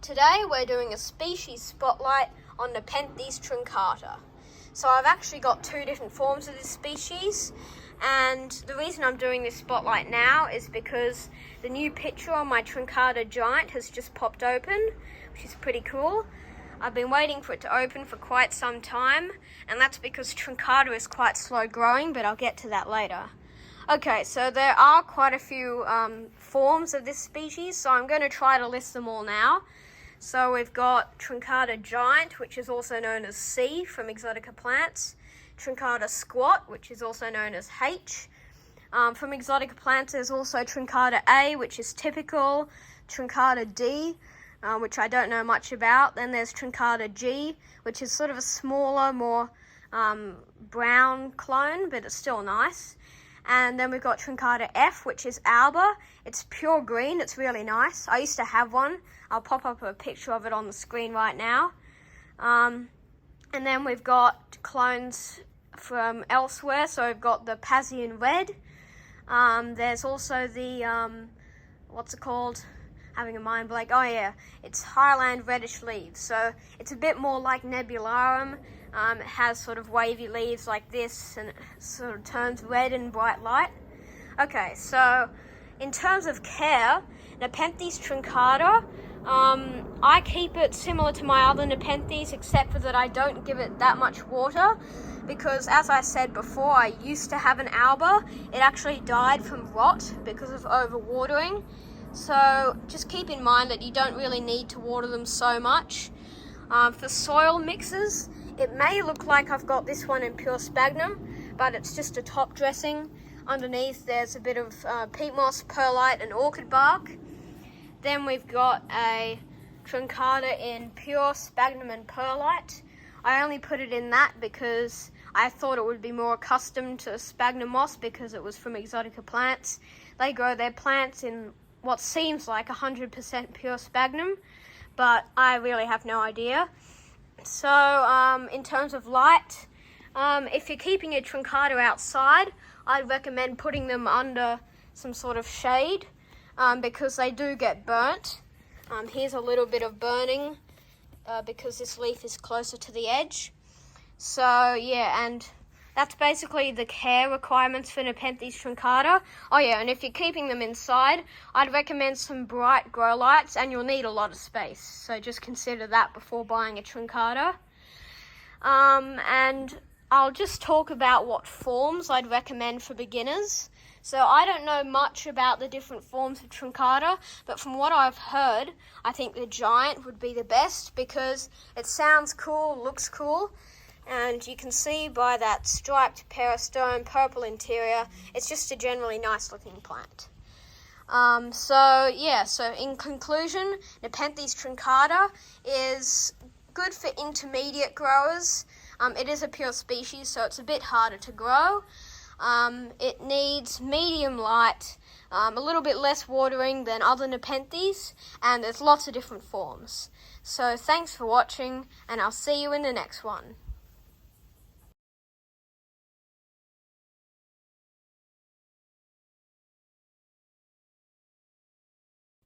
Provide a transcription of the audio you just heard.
Today we're doing a species spotlight on Nepenthes Truncata. So I've actually got two different forms of this species, and the reason I'm doing this spotlight now is because the new picture on my Truncata giant has just popped open, which is pretty cool. I've been waiting for it to open for quite some time, and that's because Truncata is quite slow growing, but I'll get to that later. Okay, so there are quite a few forms of this species, so I'm going to try to list them all now. So we've got Truncata giant, which is also known as C from Exotica plants. Truncata squat, which is also known as H. From Exotica plants, there's also Truncata A, which is typical. Truncata D, which I don't know much about. Then there's Truncata G, which is sort of a smaller, more brown clone, but it's still nice. And then we've got Truncata F, which is Alba. It's pure green. It's really nice. I used to have one. I'll pop up a picture of it on the screen right now. And then we've got clones from elsewhere. So we've got the Pazian Red. There's also the, what's it called? Having a mind blank. Oh yeah, it's Highland Reddish Leaves. So it's a bit more like Nebularum. It has sort of wavy leaves like this, and it sort of turns red in bright light. Okay, so in terms of care, Nepenthes Truncata, I keep it similar to my other Nepenthes, except for that I don't give it that much water, because as I said before, I used to have an Alba. It actually died from rot because of overwatering. So just keep in mind that you don't really need to water them so much. For soil mixes, it may look like I've got this one in pure sphagnum, but it's just a top dressing. Underneath there's a bit of peat moss, perlite and orchid bark. Then we've got a Truncata in pure sphagnum and perlite. I only put it in that because I thought it would be more accustomed to sphagnum moss because it was from Exotica plants. They grow their plants in what seems like 100% pure sphagnum, but I really have no idea. So in terms of light, if you're keeping your Truncata outside, I'd recommend putting them under some sort of shade because they do get burnt. Here's a little bit of burning because this leaf is closer to the edge. So yeah, and that's basically the care requirements for Nepenthes Truncata. Oh yeah, and if you're keeping them inside, I'd recommend some bright grow lights, and you'll need a lot of space. So just consider that before buying a Truncata. And I'll just talk about what forms I'd recommend for beginners. So I don't know much about the different forms of Truncata, but from what I've heard, I think the giant would be the best because it sounds cool, looks cool. And you can see by that striped peristome, purple interior, it's just a generally nice looking plant. So in conclusion, Nepenthes Truncata is good for intermediate growers. It is a pure species, so it's a bit harder to grow. It needs medium light, a little bit less watering than other Nepenthes, and there's lots of different forms. So thanks for watching, and I'll see you in the next one.